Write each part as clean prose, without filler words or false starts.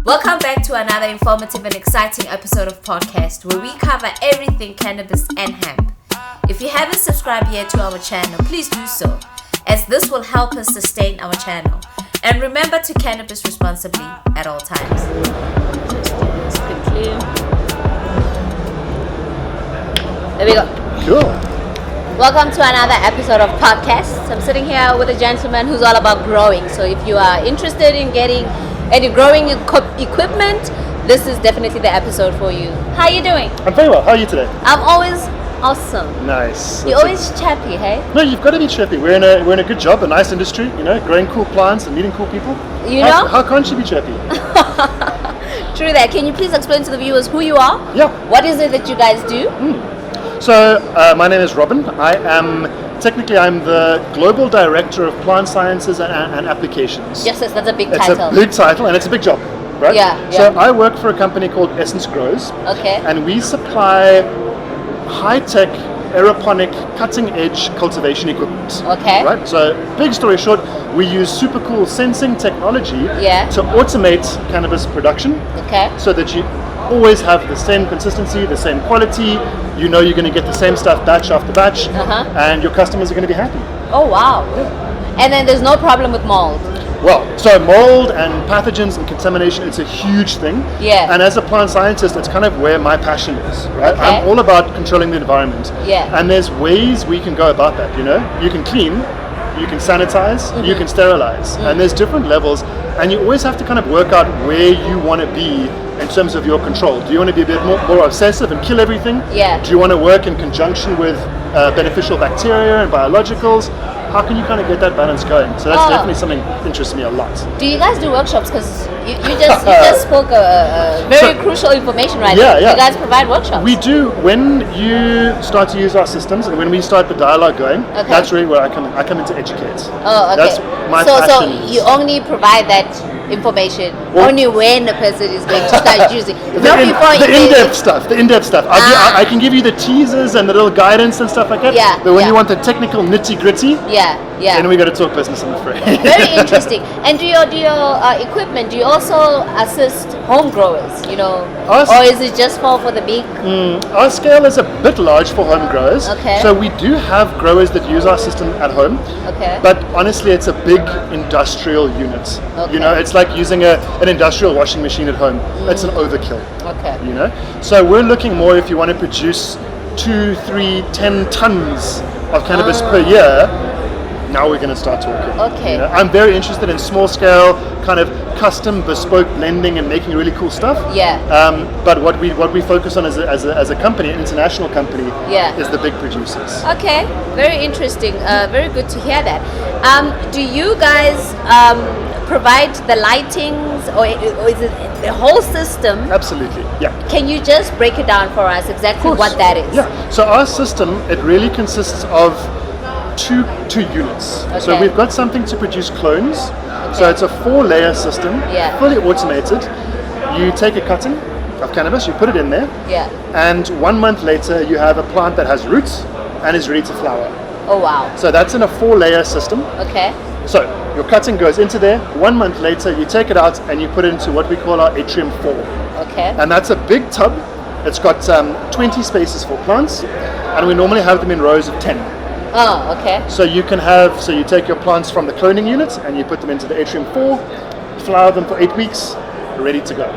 Welcome back to another informative and exciting episode of Potcast, where we cover everything cannabis and hemp. If you haven't subscribed yet to our channel, please do so, as this will help us sustain our channel. And remember to cannabis responsibly at all times. There we go. Cool. Welcome to another episode of Potcast. I'm sitting here with a gentleman who's all about growing. So if you are interested in getting any growing equipment, this is definitely the episode for you. How are you doing? I'm very well. How are you today? I'm always awesome. Nice. You're always chappy, hey? No, you've got to be chirpy. We're in a good job, a nice industry, growing cool plants and meeting cool people. How can't you be chirpy? True that. Can you please explain to the viewers who you are? Yeah. What is it that you guys do? So, my name is Robin. I'm the Global Director of Plant Sciences and Applications. Yes, that's a big It's title. a big title and it's a big job, right? Yeah. So I work for a company called Aessence Grows. Okay. And we supply high-tech aeroponic cutting-edge cultivation equipment. Okay. Right? So big story short, we use super cool sensing technology to automate cannabis production. Okay. So that you always have the same consistency, the same quality. You know you're going to get the same stuff batch after batch, and your customers are going to be happy. Oh wow! Yeah. And then there's no problem with mold. Well, so mold and pathogens and contamination, it's a huge thing. Yeah. And as a plant scientist, it's kind of where my passion is, right? Okay. I'm all about controlling the environment. Yeah. And there's ways we can go about that, You can clean, you can sanitize, you can sterilize, and there's different levels, and you always have to kind of work out where you want to be in terms of your control. Do you want to be a bit more obsessive and kill everything? Yeah. Do you want to work in conjunction with beneficial bacteria and biologicals? How can you kind of get that balance going? So that's definitely something that interests me a lot. Do you guys do workshops? Because you just spoke very crucial information right now. Yeah. You guys provide workshops? We do. When you start to use our systems and when we start the dialogue going, that's really where I come in to educate. Oh, okay. That's my passion. So you only provide that information only when the person is going to start using. Not before the in-depth stuff. I can give you the teasers and the little guidance and stuff like that. Yeah. But when you want the technical nitty-gritty, then we got to talk business, I'm afraid. Very interesting. And do your equipment, do you also assist home growers, or is it just for the big? Our scale is a bit large for home growers. Okay. So we do have growers that use our system at home. Okay. But honestly, it's a big industrial unit. Okay. It's like using an industrial washing machine at home. That's an overkill. Okay. So we're looking more if you want to produce 2, 3, 10 tons of cannabis per year. Now we're going to start talking. Okay. I'm very interested in small scale, kind of custom, bespoke blending and making really cool stuff. Yeah. But what we focus on as a company, an international company, is the big producers. Okay. Very interesting. Very good to hear that. Do you guys provide the lightings, or is it the whole system? Absolutely. Yeah. Can you just break it down for us exactly what that is? Yeah. So our system, it really consists of two units. Okay. So we've got something to produce clones. Okay. So it's a 4-layer system, fully automated. You take a cutting of cannabis, you put it in there, and 1 month later you have a plant that has roots and is ready to flower. Oh wow. So that's in a 4-layer system. Okay. So your cutting goes into there, 1 month later you take it out and you put it into what we call our Atrium 4. Okay. And that's a big tub. It's got 20 spaces for plants, and we normally have them in rows of 10. Oh, okay. So you take your plants from the cloning unit and you put them into the Atrium 4, flower them for 8 weeks, ready to go.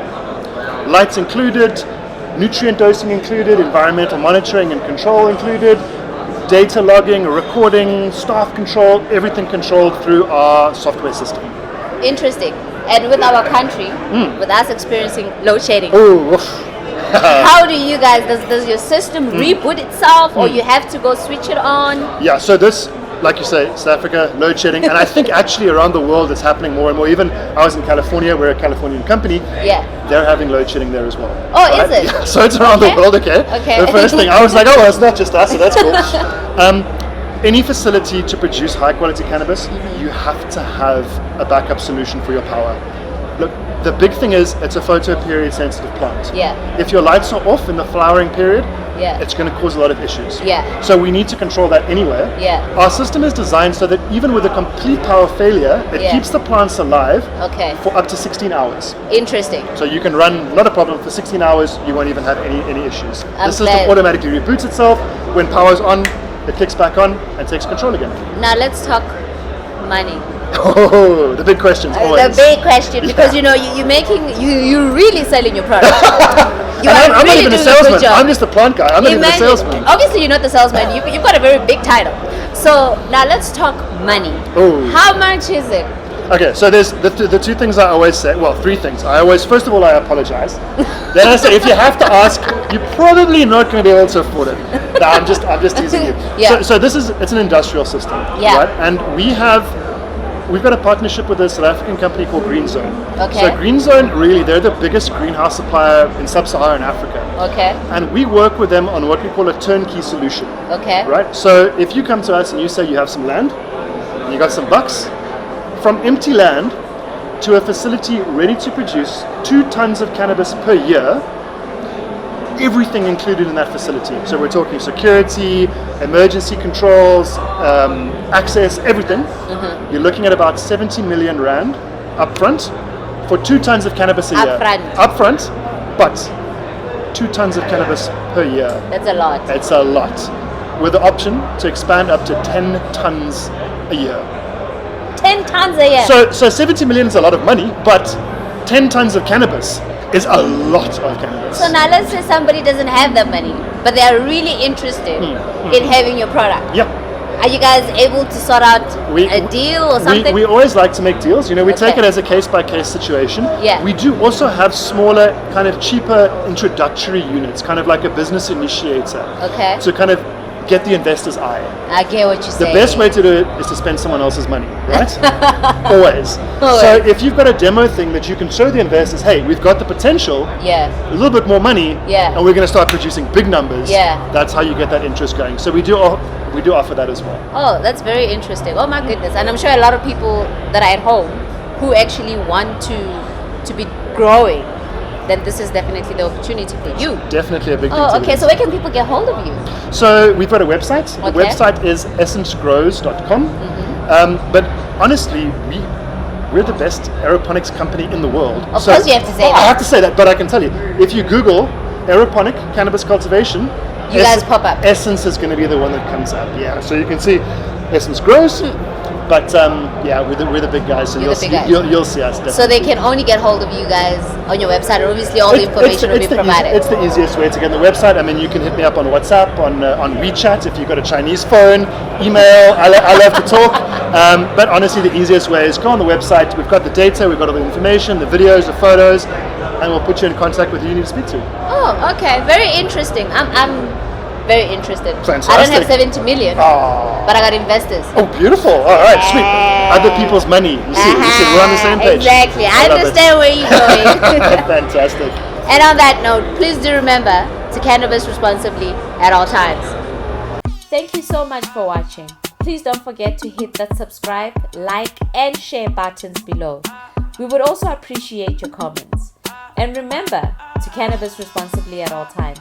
Lights included, nutrient dosing included, environmental monitoring and control included, data logging, recording, staff control, everything controlled through our software system. Interesting. And with our country, with us experiencing load shedding, how do you guys, does your system reboot itself, or you have to go switch it on? Yeah, so this, like you say, South Africa, load shedding, and I think actually around the world it's happening more and more. Even I was in California, we're a Californian company. Yeah. They're having load shedding there as well. Oh, right? Is it? Yeah, so it's around the world, okay? The first thing, I was like, oh, it's not just us, so that's cool. Any facility to produce high quality cannabis, you have to have a backup solution for your power. Look, the big thing is it's a photoperiod sensitive plant. Yeah. If your lights are off in the flowering period, Yeah. it's going to cause a lot of issues. Yeah. So we need to control that anywhere. Yeah. Our system is designed so that even with a complete power failure, it Yeah. keeps the plants alive Okay. for up to 16 hours. Interesting. So you can run, not a problem, for 16 hours, you won't even have any issues. I'm The system glad. automatically reboots itself. When power's on, it kicks back on and takes control again. Now let's talk money. Oh, the big questions always. The big question, because you're really selling your product. You And are I'm really not even a doing a salesman. good job. I'm just a plant guy. I'm not even a Imagine. salesman. Obviously, you're not the salesman. You've got a very big title. So now let's talk money. Oh. How much is it? Okay, so there's the two things I always say. Well, three things. First of all, I apologize. Then I say, if you have to ask, you're probably not going to be able to afford it. No, I'm just teasing you. Yeah. So it's an industrial system. Yeah. Right? And we've got a partnership with a South African company called Green Zone. Okay. So Green Zone, really, they're the biggest greenhouse supplier in sub-Saharan Africa. Okay. And we work with them on what we call a turnkey solution. Okay. Right? So if you come to us and you say you have some land, and you got some bucks, from empty land to a facility ready to produce 2 tons of cannabis per year, everything included in that facility. So we're talking security, emergency controls, access, everything. Mm-hmm. You're looking at about 70 million rand upfront for 2 tons of cannabis a year. Upfront, but 2 tons of cannabis per year. That's a lot. It's a lot. With the option to expand up to 10 tons a year. 10 tons a year. So 70 million is a lot of money, but 10 tons of cannabis is a lot of cannabis. So now let's say somebody doesn't have the money, but they are really interested in having your product. Yeah. Are you guys able to sort out a deal or something? We always like to make deals. We take Okay. it as a case-by-case situation. Yeah. We do also have smaller, kind of cheaper introductory units, kind of like a business initiator. Okay. To kind of get the investor's eye. I get what you're The saying. best way to do it is to spend someone else's money, right? Always. Always. So if you've got a demo thing that you can show the investors, hey, we've got the potential, Yeah. a little bit more money, Yeah. and we're going to start producing big numbers. Yeah. That's how you get that interest going. So we do offer that as well. Oh, that's very interesting. Oh my goodness. And I'm sure a lot of people that are at home who actually want to be growing, then this is definitely the opportunity for you. Definitely a big thing Oh, to okay. do. So where can people get hold of you? So we've got a website. The Okay. website is Grows.com. But honestly, we're the best aeroponics company in the world. Of course you have to say I that. have to say that, but I can tell you, if you Google aeroponic cannabis cultivation, You guys pop up. Aessence is going to be the one that comes up. Yeah, so you can see Aessence Grows, but yeah, we're the big guys, so You're the big guys. you'll see us definitely. So they can only get hold of you guys on your website, and obviously all the information will be provided. It's the easiest way to get on the website. I mean, you can hit me up on WhatsApp, on WeChat if you've got a Chinese phone, email. I love to talk. But honestly, the easiest way is go on the website. We've got the data, we've got all the information, the videos, the photos, and we'll put you in contact with who you need to speak to. Oh, okay. Very interesting. I'm very interested. Fantastic. I don't have 70 million, Oh, but I got investors. beautiful. All right, sweet. Other people's money. You see, we're on the same page. Exactly. I love understand where you're going. it. Fantastic. And on that note, please do remember to cannabis responsibly at all times. Thank you so much for watching. Please don't forget to hit that subscribe, like, and share buttons below. We would also appreciate your comments. And remember to cannabis responsibly at all times.